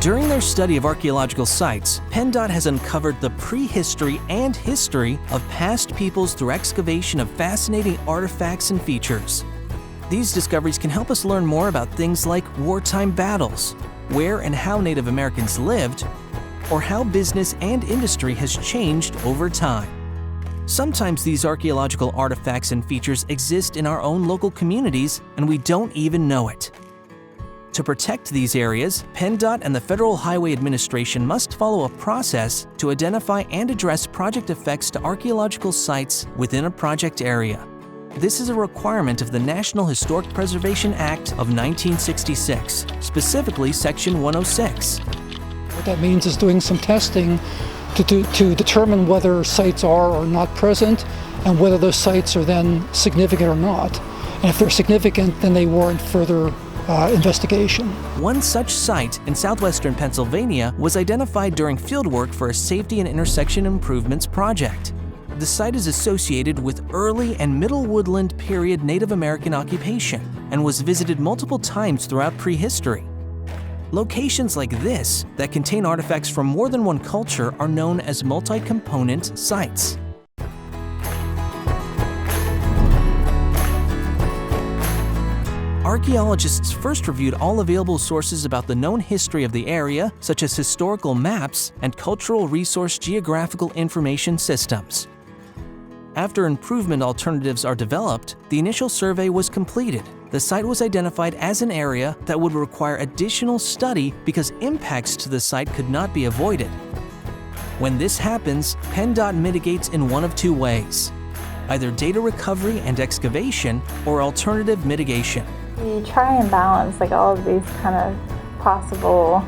During their study of archaeological sites, PennDOT has uncovered the prehistory and history of past peoples through excavation of fascinating artifacts and features. These discoveries can help us learn more about things like wartime battles, where and how Native Americans lived, or how business and industry has changed over time. Sometimes these archaeological artifacts and features exist in our own local communities and we don't even know it. To protect these areas, PennDOT and the Federal Highway Administration must follow a process to identify and address project effects to archaeological sites within a project area. This is a requirement of the National Historic Preservation Act of 1966, specifically Section 106. What that means is doing some testing to determine whether sites are or not present and whether those sites are then significant or not. And if they're significant, then they warrant further investigation. One such site in southwestern Pennsylvania was identified during fieldwork for a safety and intersection improvements project. The site is associated with early and middle woodland period Native American occupation and was visited multiple times throughout prehistory. Locations like this that contain artifacts from more than one culture are known as multi-component sites. Archaeologists first reviewed all available sources about the known history of the area, such as historical maps and cultural resource geographical information systems. After improvement alternatives are developed, the initial survey was completed. The site was identified as an area that would require additional study because impacts to the site could not be avoided. When this happens, PennDOT mitigates in one of two ways: either data recovery and excavation or alternative mitigation. We try and balance all of these kind of possible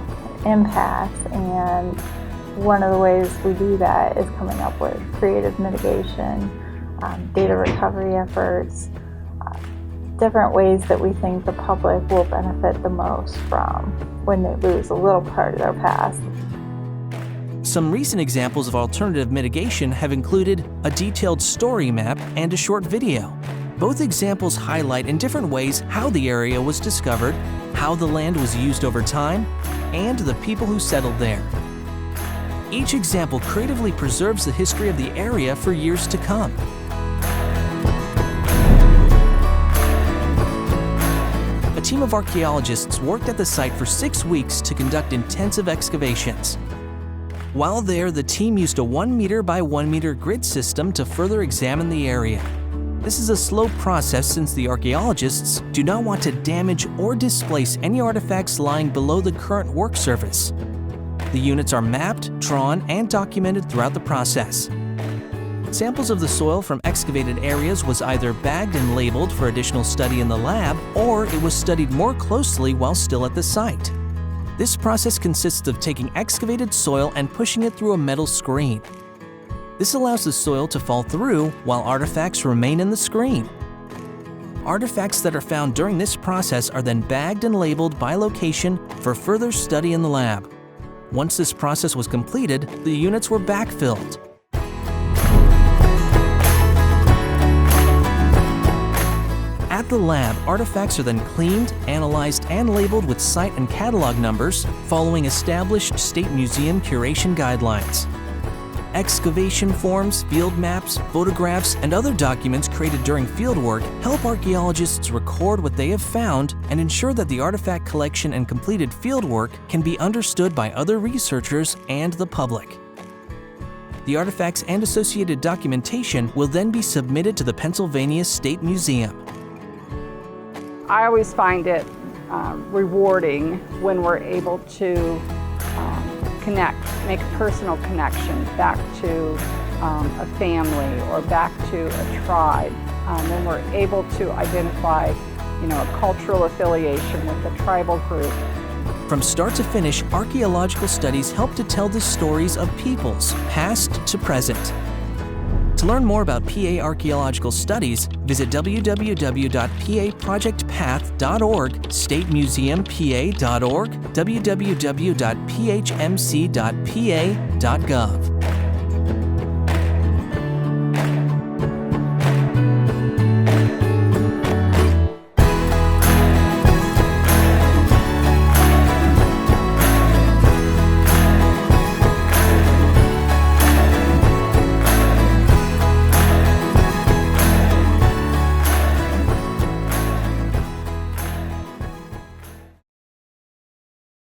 impacts, and one of the ways we do that is coming up with creative mitigation, data recovery efforts, different ways that we think the public will benefit the most from when they lose a little part of their past. Some recent examples of alternative mitigation have included a detailed story map and a short video. Both examples highlight in different ways how the area was discovered, how the land was used over time, and the people who settled there. Each example creatively preserves the history of the area for years to come. A team of archaeologists worked at the site for 6 weeks to conduct intensive excavations. While there, the team used a 1 meter by 1 meter grid system to further examine the area. This is a slow process since the archaeologists do not want to damage or displace any artifacts lying below the current work surface. The units are mapped, drawn, and documented throughout the process. Samples of the soil from excavated areas was either bagged and labeled for additional study in the lab, or it was studied more closely while still at the site. This process consists of taking excavated soil and pushing it through a metal screen. This allows the soil to fall through while artifacts remain in the screen. Artifacts that are found during this process are then bagged and labeled by location for further study in the lab. Once this process was completed, the units were backfilled. At the lab, artifacts are then cleaned, analyzed, and labeled with site and catalog numbers following established state museum curation guidelines. Excavation forms, field maps, photographs, and other documents created during fieldwork help archaeologists record what they have found and ensure that the artifact collection and completed fieldwork can be understood by other researchers and the public. The artifacts and associated documentation will then be submitted to the Pennsylvania State Museum. I always find it rewarding when we're able to make a personal connection back to a family or back to a tribe. When we're able to identify, a cultural affiliation with a tribal group. From start to finish, archaeological studies help to tell the stories of peoples, past to present. To learn more about PA archaeological studies, visit www.paprojectpath.org, statemuseumpA.org, www.phmc.pa.gov.